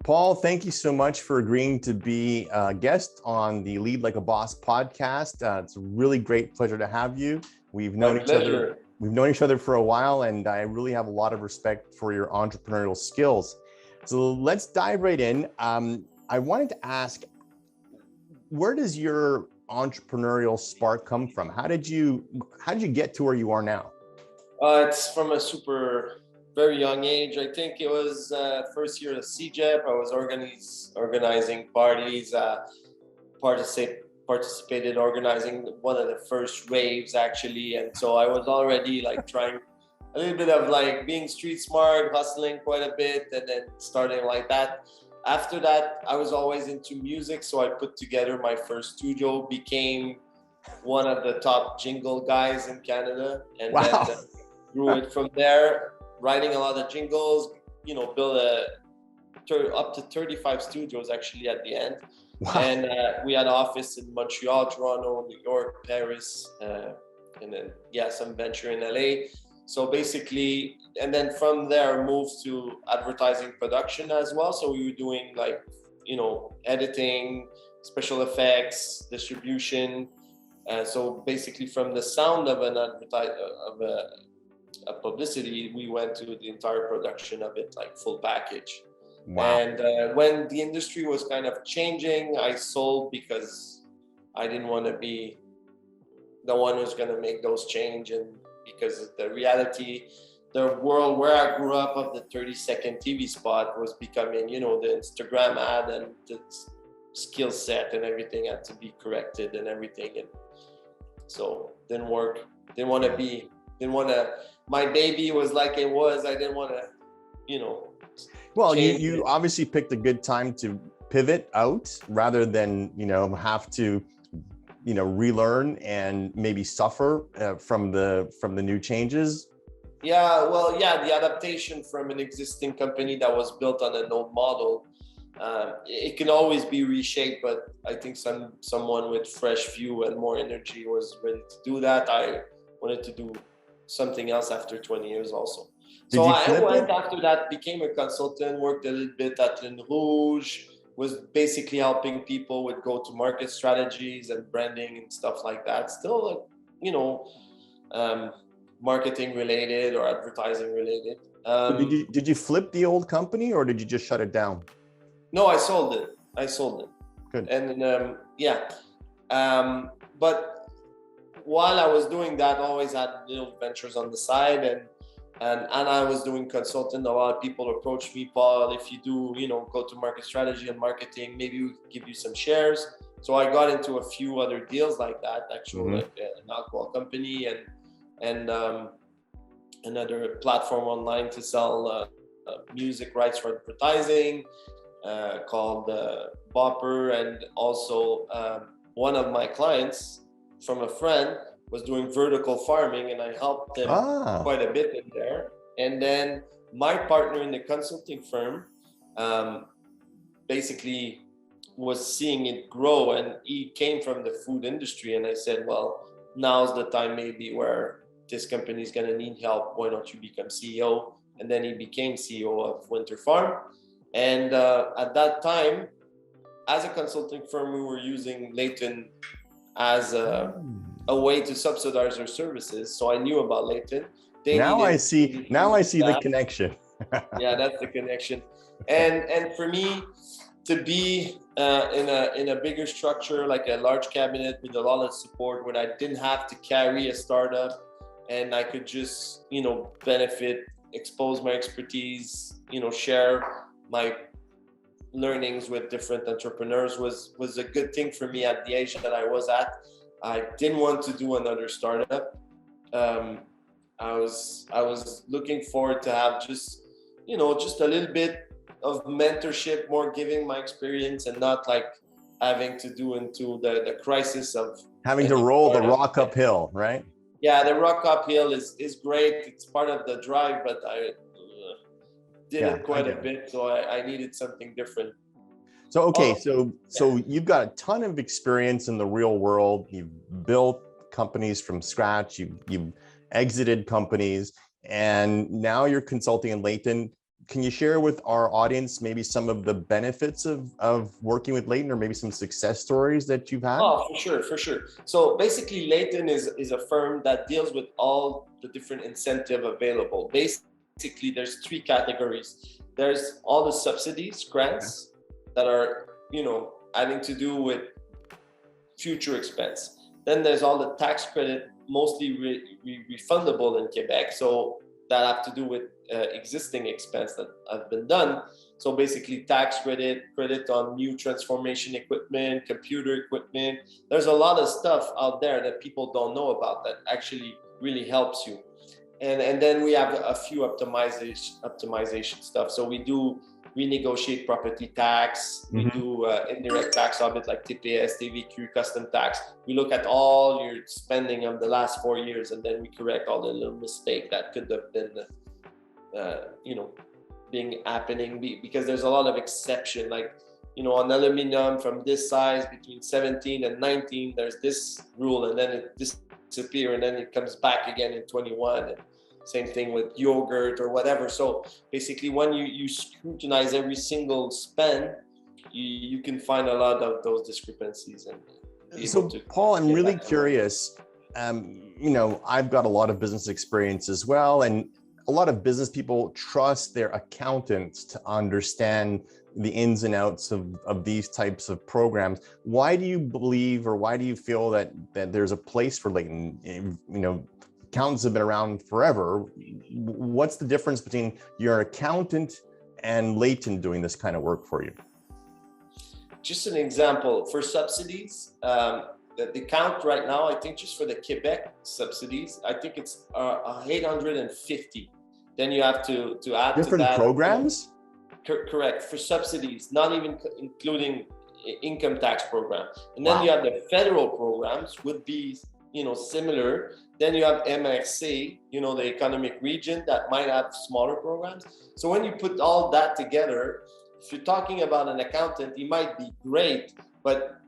Paul, thank you so much for agreeing to be a guest on the Lead Like a Boss podcast. It's a really great pleasure to have you. We've known each other. We've known each other for a while, and I really have a lot of respect for your entrepreneurial skills. So let's dive right in. I wanted to ask, where does your entrepreneurial spark come from? How did you get to where you are now? It's from a very young age. I think it was first year of CJEP. I was organizing parties, participated organizing one of the first raves actually. And so I was already like trying a little bit of like being street smart, hustling quite a bit, and then starting like that. After that, I was always into music. So I put together my first studio, became one of the top jingle guys in Canada, and wow. then grew it from there, writing a lot of jingles, build up to 35 studios actually at the end. Wow. And we had office in Montreal, Toronto, New York, Paris, and then some venture in LA. So basically, and then from there moved to advertising production as well. So we were doing like, editing, special effects, distribution. So basically from the sound of a publicity, we went to the entire production of it, like full package. Wow. And when the industry was kind of changing, I sold because I didn't want to be the one who's going to make those change. And because the reality, the world where I grew up of the 30-second TV spot was becoming, the Instagram ad, and the skill set and everything had to be corrected and everything. And so didn't work. My baby was like it was. I didn't want to, Well, you obviously picked a good time to pivot out rather than, have to, relearn and maybe suffer from the new changes. The adaptation from an existing company that was built on an old model, it can always be reshaped, but I think someone with fresh view and more energy was ready to do that. I wanted to do something else after 20 years also. So I went after that, became a consultant, worked a little bit at Lin Rouge, was basically helping people with go-to-market strategies and branding and stuff like that. Still, marketing related or advertising related. Did you flip the old company or did you just shut it down? No, I sold it. Good. And but while I was doing that, I always had little ventures on the side, and I was doing consulting. A lot of people approached me, Paul, if you do, go-to-market strategy and marketing, maybe we could give you some shares. So I got into a few other deals like that, actually, like an alcohol company and another platform online to sell music rights for advertising called Bopper. And also one of my clients from a friend was doing vertical farming, and I helped them quite a bit in there. And then my partner in the consulting firm basically was seeing it grow, and he came from the food industry. And I said, well, now's the time maybe where this company is going to need help. Why don't you become CEO? And then he became CEO of Winter Farm. And at that time, as a consulting firm, we were using Layton as a way to subsidize our services. So I knew about Layton. Now I see the connection. Yeah, that's the connection. And for me to be in a bigger structure, like a large cabinet with a lot of support, where I didn't have to carry a startup, and I could just, benefit, expose my expertise, share my learnings with different entrepreneurs was a good thing for me at the age that I was at. I didn't want to do another startup. I was looking forward to have just a little bit of mentorship, more giving my experience, and not like having to do into the crisis of having to roll the rock uphill, right? Yeah, the rock uphill is great. It's part of the drive, but I did it quite a bit, so I needed something different. So, okay, so you've got a ton of experience in the real world. You've built companies from scratch. You've exited companies, and now you're consulting in Layton. can you share with our audience maybe some of the benefits of working with Layton, or maybe some success stories that you've had? Oh, for sure. So basically, Layton is a firm that deals with all the different incentive available. Basically, there's three categories. There's all the subsidies, grants that are, having to do with future expense. Then there's all the tax credit, mostly refundable in Quebec. So that have to do with existing expense that have been done. So basically tax credit on new transformation equipment, computer equipment. There's a lot of stuff out there that people don't know about that actually really helps you. And then we have a few optimization stuff. So we negotiate property tax, we do indirect tax audit like TPS, TVQ, custom tax. We look at all your spending of the last 4 years, and then we correct all the little mistake that could have been, being happening, because there's a lot of exception. Like, on aluminum from this size between 17 and 19, there's this rule, and then it disappears, and then it comes back again in 21. And same thing with yogurt or whatever. So basically, when you scrutinize every single spend, you can find a lot of those discrepancies. And so, Paul, I'm really curious. I've got a lot of business experience as well, and a lot of business people trust their accountants to understand the ins and outs of these types of programs. Why do you believe, or why do you feel that there's a place for Layton? Accountants have been around forever. What's the difference between your accountant and Layton doing this kind of work for you? Just an example, for subsidies, the count right now, I think just for the Quebec subsidies, I think it's 850. Then you have to add different to that programs. Correct, for subsidies, not even including income tax program. And then you have the federal programs would be similar. Then you have MRC, the economic region that might have smaller programs. So when you put all that together, if you're talking about an accountant, he might be great, but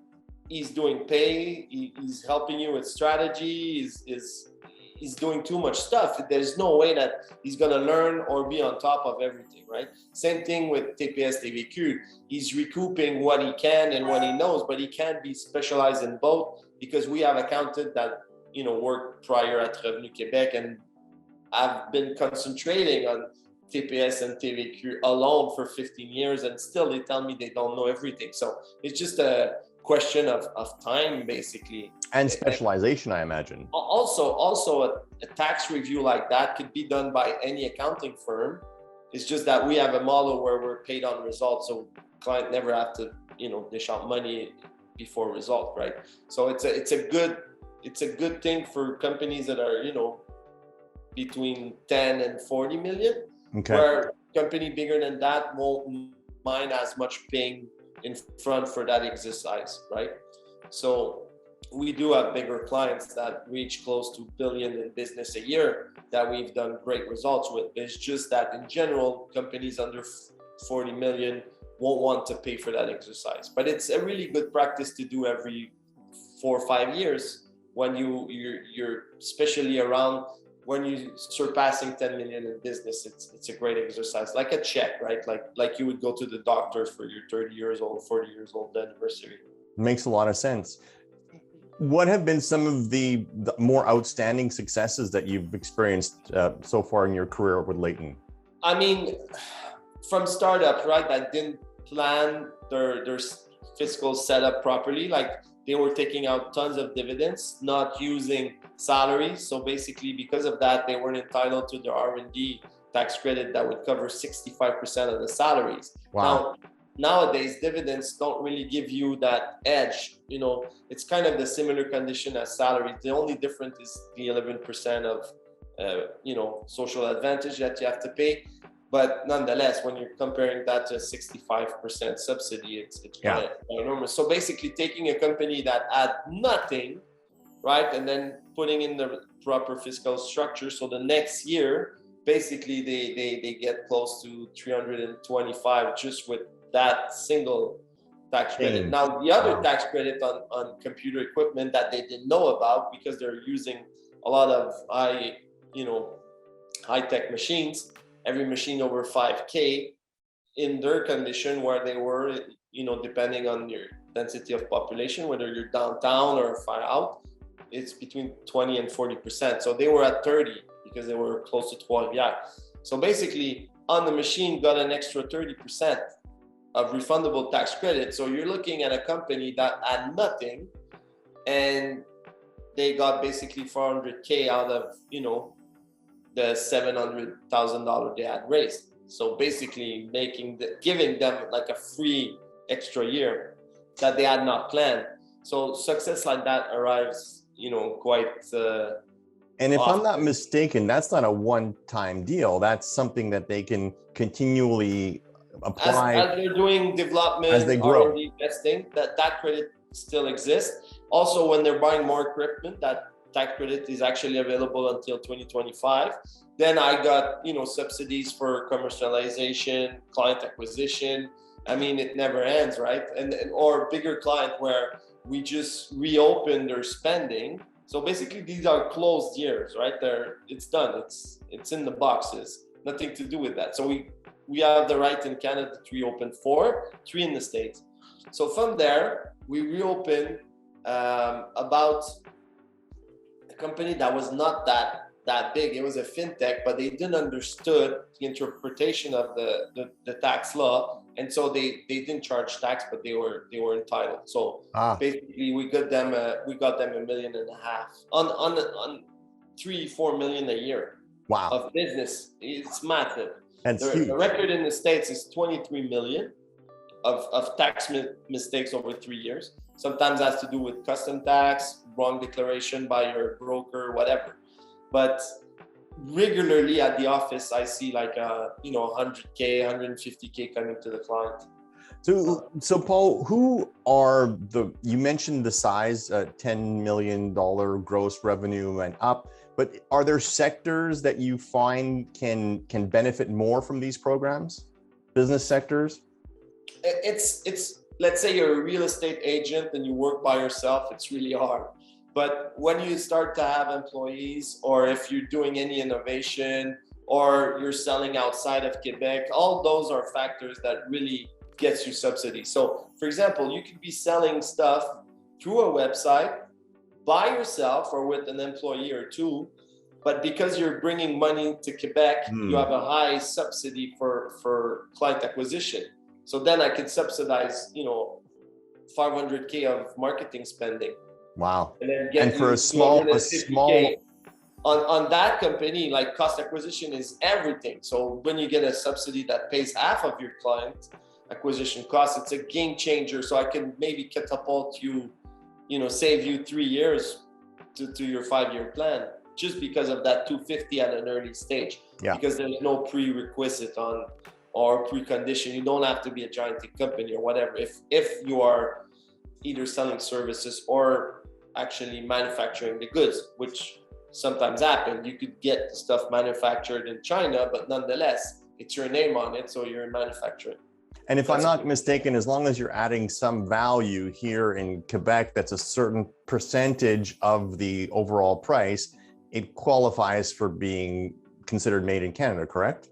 he's doing pay, he's helping you with strategy, he's doing too much stuff. There's no way that he's gonna learn or be on top of everything, right? Same thing with TPS, TVQ. He's recouping what he can and what he knows, but he can't be specialized in both, because we have accountants that worked prior at Revenu Quebec and have been concentrating on TPS and TVQ alone for 15 years, and still they tell me they don't know everything. So it's just a question of time, basically. And specialization, I imagine. Also a tax review like that could be done by any accounting firm. It's just that we have a model where we're paid on results, so client never have to dish out money before result, right? So it's a good thing for companies that are between 10 and 40 million. Okay. Where company bigger than that won't mind as much paying in front for that exercise, right? So we do have bigger clients that reach close to $1 billion in business a year that we've done great results with. It's just that in general, companies under 40 million won't want to pay for that exercise. But it's a really good practice to do every 4 or 5 years when you're especially around when you're surpassing 10 million in business. It's a great exercise, like a check, right? Like you would go to the doctor for your 30 years old, 40 years old anniversary. Makes a lot of sense. What have been some of the more outstanding successes that you've experienced so far in your career with Layton? I mean, from startup, right, that didn't plan their fiscal setup properly. Like they were taking out tons of dividends, not using salaries. So basically, because of that, they weren't entitled to the R&D tax credit that would cover 65% of the salaries. Wow. Nowadays, dividends don't really give you that edge. It's kind of the similar condition as salary. The only difference is the 11% of, social advantage that you have to pay. But nonetheless, when you're comparing that to a 65% subsidy, it's quite enormous. So basically taking a company that had nothing, right, and then putting in the proper fiscal structure. So the next year, basically they get close to 325 just with that single tax credit. Now, the other tax credit on computer equipment that they didn't know about, because they're using a lot of high-tech machines, every machine over 5K in their condition where they were, depending on your density of population, whether you're downtown or far out, it's between 20 and 40%. So they were at 30 because they were close to 12 years. So basically on the machine got an extra 30% of refundable tax credit. So you're looking at a company that had nothing and they got basically 400K out of, the $700,000 they had raised. So basically giving them like a free extra year that they had not planned. So success like that arrives, quite and if often. I'm not mistaken, that's not a one-time deal. That's something that they can continually apply as they're doing development, as they grow. R&D testing, that credit still exists. Also, when they're buying more equipment, that tax credit is actually available until 2025. Then I got, subsidies for commercialization, client acquisition. I mean, it never ends, right? And or bigger client where we just reopen their spending. So basically these are closed years, right? It's done. It's in the boxes. Nothing to do with that. So we have the right in Canada to reopen 4, 3 in the States. So from there, we reopened about a company that was not that big. It was a fintech, but they didn't understood the interpretation of the tax law, and so they didn't charge tax, but they were entitled. So basically, we got them $1.5 million on 3-4 million a year. Wow. Of business. It's massive. That's huge. The record in the States is 23 million of tax mistakes over 3 years. Sometimes has to do with custom tax, wrong declaration by your broker, whatever. But regularly at the office, I see like 100K, 150K coming to the client. So Paul, you mentioned the size, $10 million gross revenue and up, but are there sectors that you find can benefit more from these programs? Business sectors? It's let's say you're a real estate agent and you work by yourself, it's really hard. But when you start to have employees, or if you're doing any innovation, or you're selling outside of Quebec, all those are factors that really gets you subsidies. So for example, you could be selling stuff through a website by yourself or with an employee or two, but because you're bringing money to Quebec, you have a high subsidy for client acquisition. So then I could subsidize, 500K of marketing spending. Wow. And then get for a small on that company, like cost acquisition is everything. So when you get a subsidy that pays half of your client acquisition costs, it's a game changer. So I can maybe catapult you, save you 3 years to your 5-year plan, just because of that 250 at an early stage. Yeah. Because there's no prerequisite or precondition. You don't have to be a gigantic company or whatever. If you are either selling services or actually manufacturing the goods, which sometimes happen. You could get stuff manufactured in China, but nonetheless, it's your name on it, so you're manufacturing. And if I'm not mistaken, as long as you're adding some value here in Quebec, that's a certain percentage of the overall price, it qualifies for being considered made in Canada, correct?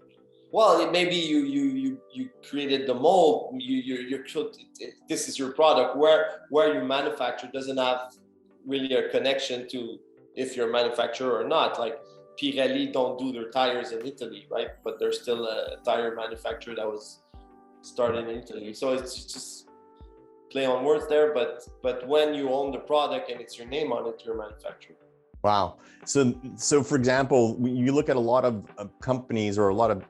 Well, maybe you created the mold. This is your product. Where you manufacture doesn't have really a connection to if you're a manufacturer or not. Like Pirelli don't do their tires in Italy, right? But there's still a tire manufacturer that was started in Italy. So it's just play on words there. But when you own the product and it's your name on it, you're a manufacturer. Wow. So for example, you look at a lot of companies, or a lot of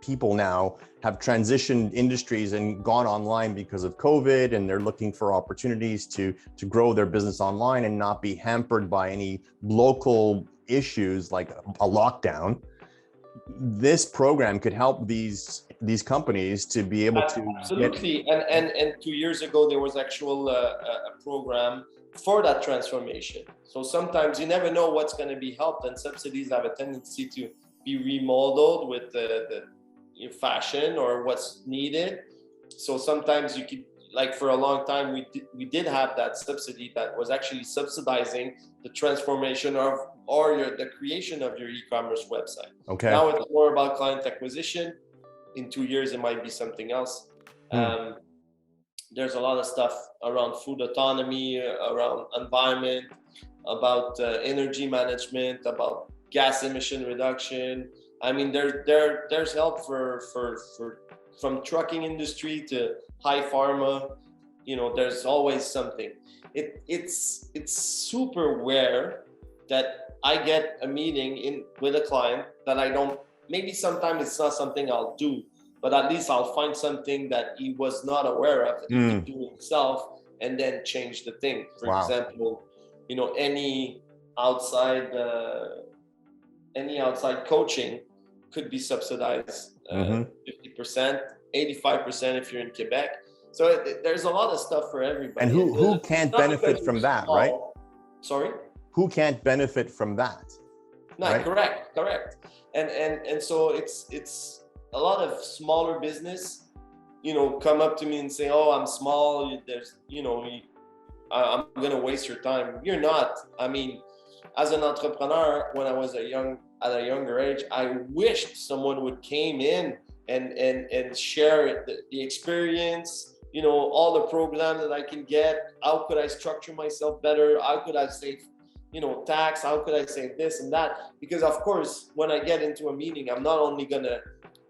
people now have transitioned industries and gone online because of COVID, and they're looking for opportunities to grow their business online and not be hampered by any local issues like a lockdown. This program could help these companies to be able to absolutely. And 2 years ago there was actual a program for that transformation. So sometimes you never know what's going to be helped, and subsidies have a tendency to be remodeled with the fashion or what's needed. So sometimes you could, like for a long time we did have that subsidy that was actually subsidizing the transformation of or the creation of your e-commerce website. Okay. Now it's more about client acquisition. In 2 years, it might be something else. There's a lot of stuff around food autonomy, around environment, about energy management, about gas emission reduction. I mean, there's help for from trucking industry to high pharma. You know, there's always something. It's super rare that I get a meeting with a client that I don't. Maybe sometimes it's not something I'll do, but at least I'll find something that he was not aware of that he could do himself and then change the thing. For example, you know, any outside coaching could be subsidized 50%, 85% if you're in Quebec. So there's a lot of stuff for everybody. And who can't benefit from that, right? Sorry? Who can't benefit from that? No, right? Correct. And so it's a lot of smaller business, you know, come up to me and say, "Oh, I'm small. There's, you know, I'm gonna waste your time." You're not. I mean, as an entrepreneur, when I was at a younger age, I wished someone would came in and share the experience, you know, all the programs that I can get. How could I structure myself better? How could I save, you know, tax? How could I save this and that? Because of course, when I get into a meeting, I'm not only gonna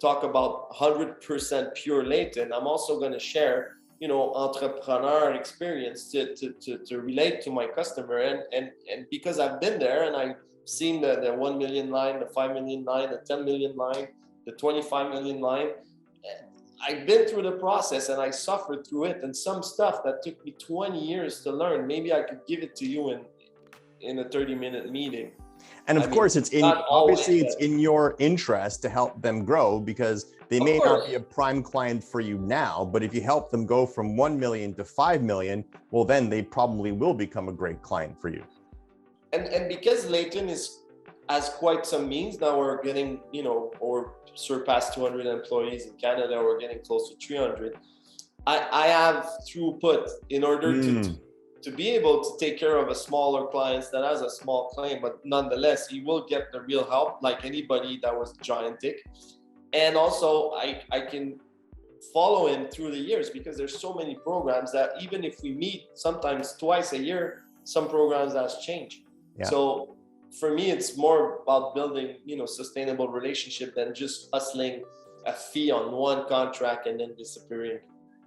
talk about 100% pure Layton, I'm also gonna share, you know, entrepreneur experience to relate to my customer. And because I've been there and I've seen the 1 million line, the 5 million line, the 10 million line, the 25 million line, I've been through the process and I suffered through it. And some stuff that took me 20 years to learn, maybe I could give it to you in a 30-minute meeting. And of course, it's in your interest to help them grow, because they may not be a prime client for you now, but if you help them go from 1 million to 5 million, well, then they probably will become a great client for you. And because Layton has quite some means now, we're getting, you know, or surpassed 200 employees in Canada. We're getting close to 300. I have throughput in order to be able to take care of a smaller clients that has a small claim, but nonetheless, he will get the real help like anybody that was gigantic. And also I can follow him through the years, because there's so many programs that even if we meet sometimes twice a year, some programs has changed. Yeah. So for me, it's more about building, you know, sustainable relationship than just hustling a fee on one contract and then disappearing.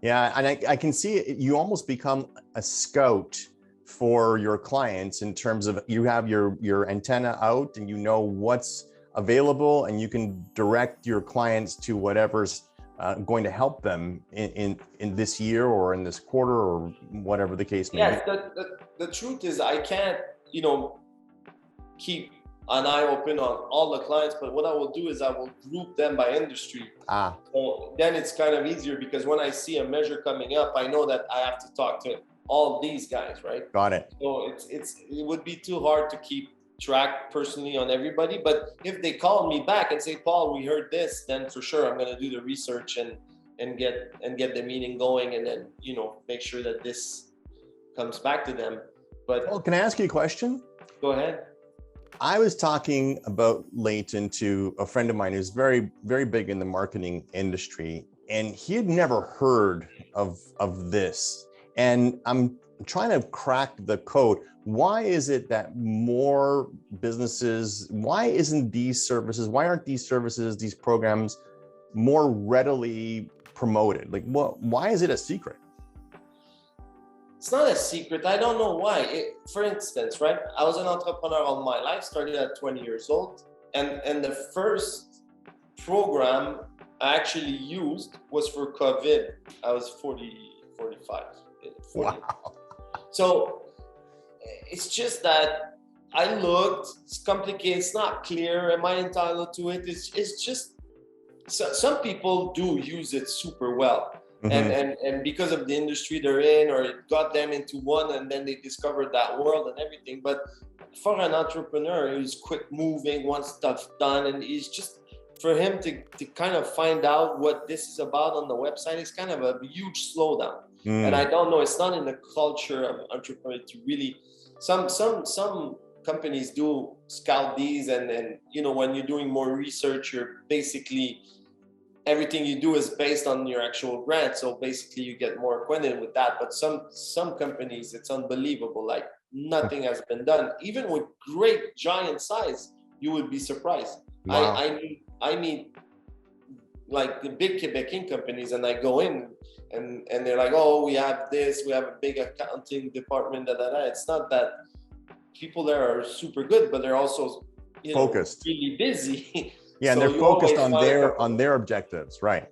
Yeah, and I can see it, you almost become a scout for your clients in terms of you have your antenna out and you know what's available, and you can direct your clients to whatever's going to help them in this year or in this quarter or whatever the case may be. Yes, the truth is I can't, you know, keep an eye open on all the clients, but what I will do is I will group them by industry. So then it's kind of easier, because when I see a measure coming up, I know that I have to talk to all these guys, right? Got it. So it would be too hard to keep track personally on everybody. But if they call me back and say, "Paul, we heard this," then for sure I'm going to do the research and get the meeting going, and then, you know, make sure that this comes back to them. But well, can I ask you a question? Go ahead. I was talking about Layton to a friend of mine who's very, very big in the marketing industry, and he had never heard of this. And I'm trying to crack the code. Why is it that more businesses, why aren't these services, these programs more readily promoted? Like, why is it a secret? It's not a secret. I don't know why. For instance, right? I was an entrepreneur all my life, started at 20 years old. And the first program I actually used was for COVID. I was 45. Wow. So it's just that I looked, it's complicated, it's not clear. Am I entitled to it? It's just, some people do use it super well. And because of the industry they're in, or it got them into one, and then they discovered that world and everything. But for an entrepreneur who's quick moving, wants stuff done, and he's just, for him to kind of find out what this is about on the website is kind of a huge slowdown. And I don't know, it's not in the culture of entrepreneurs to really, some companies do scout these, and then, you know, when you're doing more research, you're basically, everything you do is based on your actual grant. So basically you get more acquainted with that. But some companies, it's unbelievable. Like nothing has been done. Even with great giant size, you would be surprised. Wow. I meet like the big Quebecan companies, and I go in and they're like, oh, we have this, we have a big accounting department, It's not that. People there are super good, but they're also, you know, focused, really busy. Yeah, and so they're focused on their objectives, right?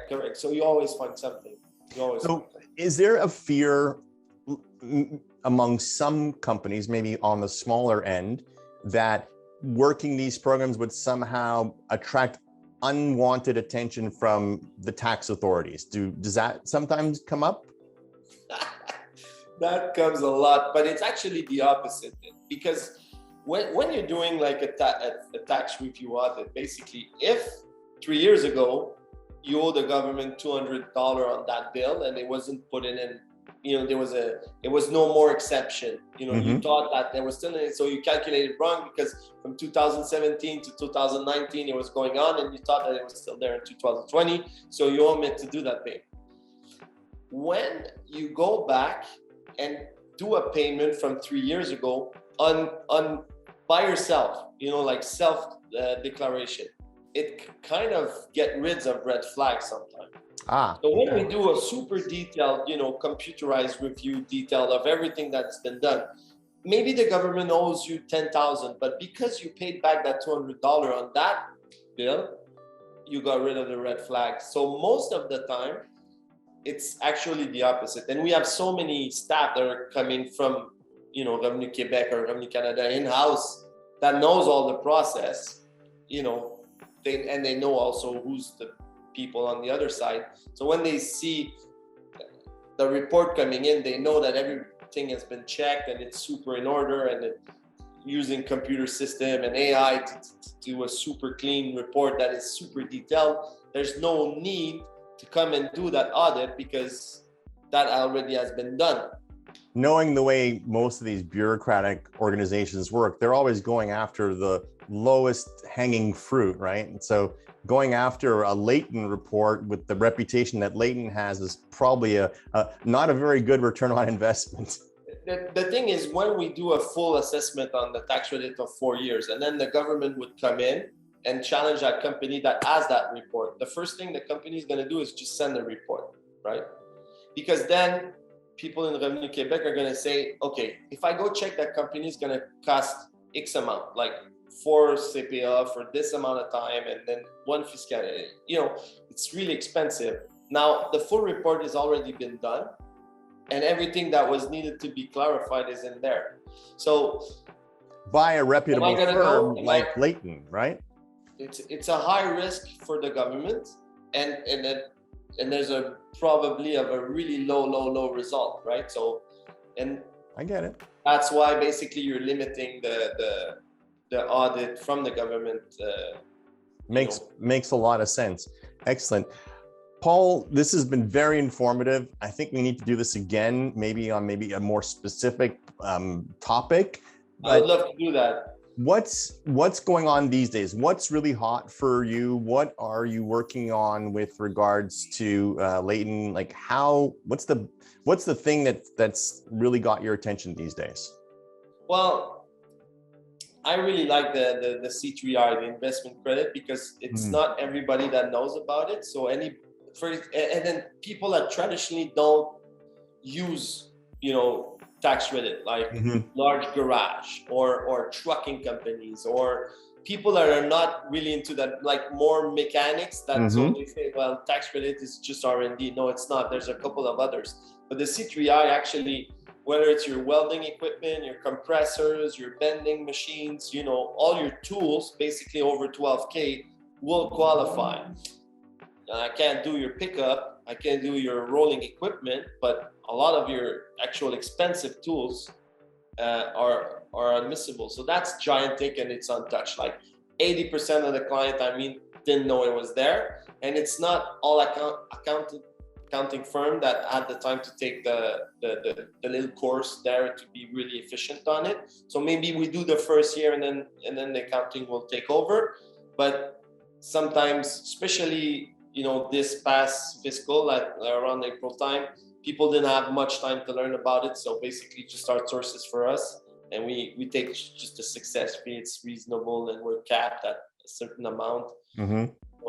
Correct. So you always find something. Is there a fear among some companies, maybe on the smaller end, that working these programs would somehow attract unwanted attention from the tax authorities? Does that sometimes come up? That comes a lot, but it's actually the opposite, because when you're doing like a tax review audit, basically, if 3 years ago you owe the government $200 on that bill and it wasn't put in, you know, it was no more exception. You know, you thought that there was still in it, so you calculated wrong, because from 2017 to 2019 it was going on, and you thought that it was still there in 2020, so you omit to do that payment. When you go back and do a payment from 3 years ago on by yourself, you know, like self declaration, it kind of get rid of red flags sometimes. So when we do a super detailed, you know, computerized review detail of everything that's been done, maybe the government owes you $10,000, but because you paid back that $200 on that bill, you got rid of the red flags. So most of the time, it's actually the opposite. And we have so many staff that are coming from, you know, Revenu Québec or Revenu Canada in-house that knows all the process, you know, they know also who's the people on the other side. So when they see the report coming in, they know that everything has been checked and it's super in order, and using computer system and AI to do a super clean report that is super detailed. There's no need to come and do that audit because that already has been done. Knowing the way most of these bureaucratic organizations work, they're always going after the lowest hanging fruit, right? And so going after a Layton report with the reputation that Layton has is probably not a very good return on investment. The thing is, when we do a full assessment on the tax credit of 4 years, and then the government would come in and challenge that company that has that report, the first thing the company is going to do is just send a report, right? Because then people in Revenu Québec are going to say, okay, if I go check that company is going to cost X amount, like 4 CPA for this amount of time, and then 1 fiscal, you know, it's really expensive. Now, the full report has already been done, and everything that was needed to be clarified is in there. So by a reputable firm like Layton, right? It's a high risk for the government, and there's probably a really low result, right? So, and I get it. That's why basically you're limiting the audit from the government. Makes a lot of sense. Excellent. Paul, this has been very informative. I think we need to do this again, maybe on a more specific topic. I'd love to do that. What's going on these days? What's really hot for you? What are you working on with regards to Layton? Like what's the thing that's really got your attention these days? Well, I really like the C3I, the investment credit, because it's not everybody that knows about it. So and then people that traditionally don't use, you know, tax credit, like large garage or trucking companies, or people that are not really into that, like more mechanics that so they say, well, tax credit is just R&D. No, it's not. There's a couple of others. But the C3I actually, whether it's your welding equipment, your compressors, your bending machines, you know, all your tools, basically over 12K will qualify. I can't do your pickup, I can't do your rolling equipment, but a lot of your actual expensive tools are admissible. So that's gigantic, and it's untouched. Like 80% of the client, didn't know it was there, and it's not all accounted accounting firm that had the time to take the little course there to be really efficient on it. So maybe we do the first year and then the accounting will take over. But sometimes, especially, this past fiscal, like around April time, people didn't have much time to learn about it. So basically just outsources for us, and we take just a success fee. It's reasonable, and we're capped at a certain amount. Mm-hmm.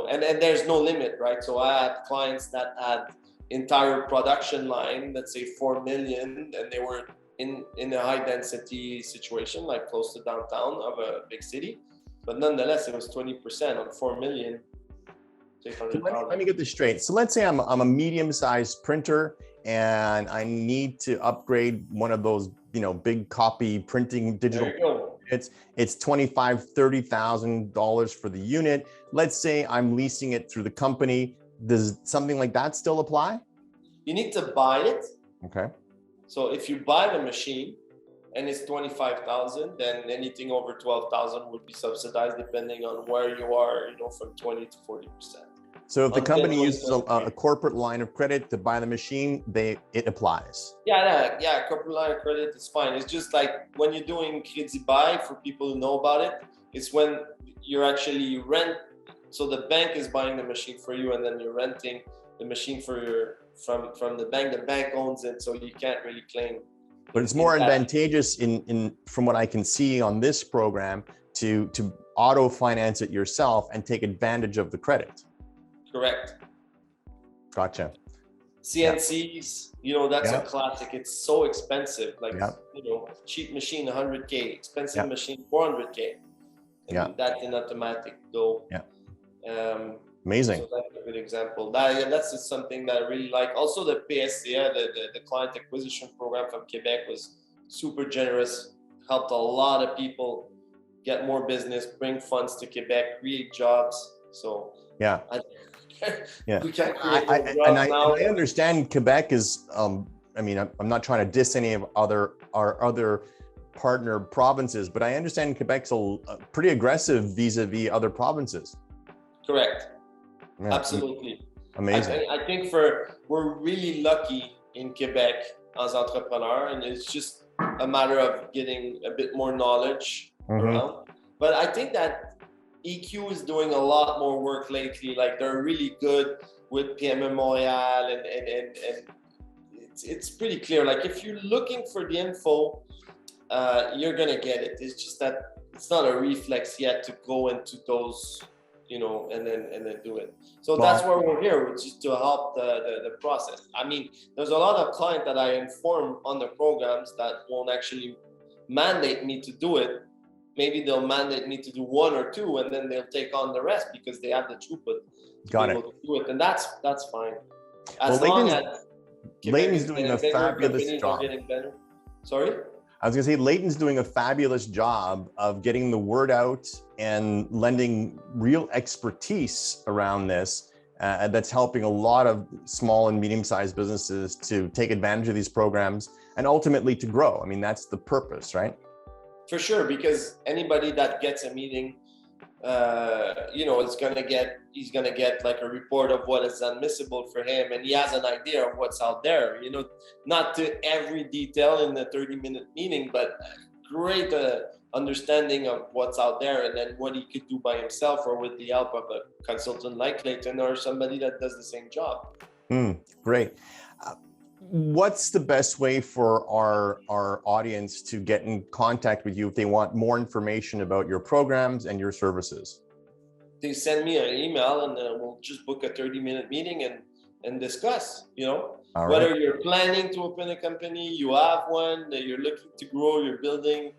And there's no limit, right? So I had clients that had entire production line, let's say 4 million, and they were in a high density situation, like close to downtown of a big city. But nonetheless, it was 20% on 4 million. Let me get this straight. So let's say I'm a medium-sized printer and I need to upgrade one of those, big copy printing digital. It's $25,000-$30,000 for the unit. Let's say I'm leasing it through the company. Does something like that still apply? You need to buy it. Okay. So if you buy the machine and it's 25,000, then anything over 12,000 would be subsidized, depending on where you are, from 20 to 40%. So if the company uses a corporate line of credit to buy the machine, it applies. Yeah, corporate line of credit is fine. It's just like when you're doing crédit bail, for people who know about it, it's when you're actually rent. So the bank is buying the machine for you, and then you're renting the machine from the bank. The bank owns it, so you can't really claim. But it's more advantageous from what I can see on this program to auto finance it yourself and take advantage of the credit. Correct. Gotcha. CNCs, that's a classic. It's so expensive. Like, cheap machine, 100K, expensive machine, 400K. And that's an automatic though. Yeah. Amazing. So that's a good example. That's just something that I really like. Also, the PSCA, the client acquisition program from Quebec, was super generous. Helped a lot of people get more business, bring funds to Quebec, create jobs. So we can create jobs now. I understand Quebec is. I'm not trying to diss any of our other partner provinces, but I understand Quebec's pretty aggressive vis-a-vis other provinces. Correct. Yeah. Absolutely. Amazing. I think we're really lucky in Quebec as entrepreneurs, and it's just a matter of getting a bit more knowledge around. But I think that EQ is doing a lot more work lately. Like, they're really good with PME Montréal, and it's pretty clear. Like, if you're looking for the info, you're gonna get it. It's just that it's not a reflex yet to go into those, and then do it. So that's why we're here, which is to help the process. I mean, there's a lot of clients that I inform on the programs that won't actually mandate me to do it. Maybe they'll mandate me to do one or two, and then they'll take on the rest because they have the throughput to be able to do it. And that's fine. As long as Layton's doing a fabulous job. Sorry? I was going to say, Layton's doing a fabulous job of getting the word out and lending real expertise around this. That's helping a lot of small and medium-sized businesses to take advantage of these programs and ultimately to grow. I mean, that's the purpose, right? For sure, because anybody that gets a meeting, he's gonna get like a report of what is admissible for him, and he has an idea of what's out there. Not to every detail in the 30-minute meeting, but great understanding of what's out there, and then what he could do by himself or with the help of a consultant like Layton or somebody that does the same job. Great. What's the best way for our audience to get in contact with you if they want more information about your programs and your services? They send me an email, and we'll just book a 30-minute meeting and discuss, whether you're planning to open a company, you have one, that you're looking to grow, you're building,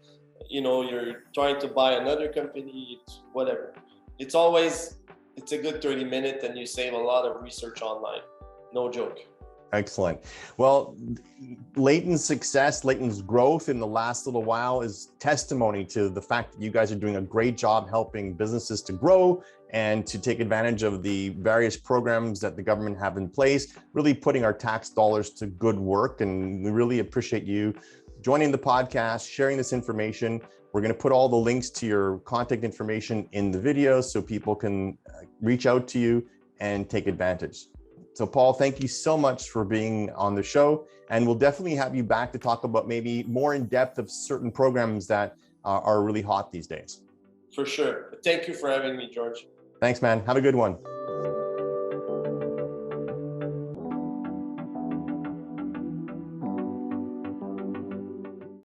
you're trying to buy another company, whatever. It's a good 30-minute, and you save a lot of research online. No joke. Excellent. Well, Layton's success, Layton's growth in the last little while is testimony to the fact that you guys are doing a great job helping businesses to grow and to take advantage of the various programs that the government have in place, really putting our tax dollars to good work. And we really appreciate you joining the podcast, sharing this information. We're going to put all the links to your contact information in the video so people can reach out to you and take advantage. So Paul, thank you so much for being on the show. And we'll definitely have you back to talk about maybe more in depth of certain programs that are really hot these days. For sure. Thank you for having me, George. Thanks, man. Have a good one.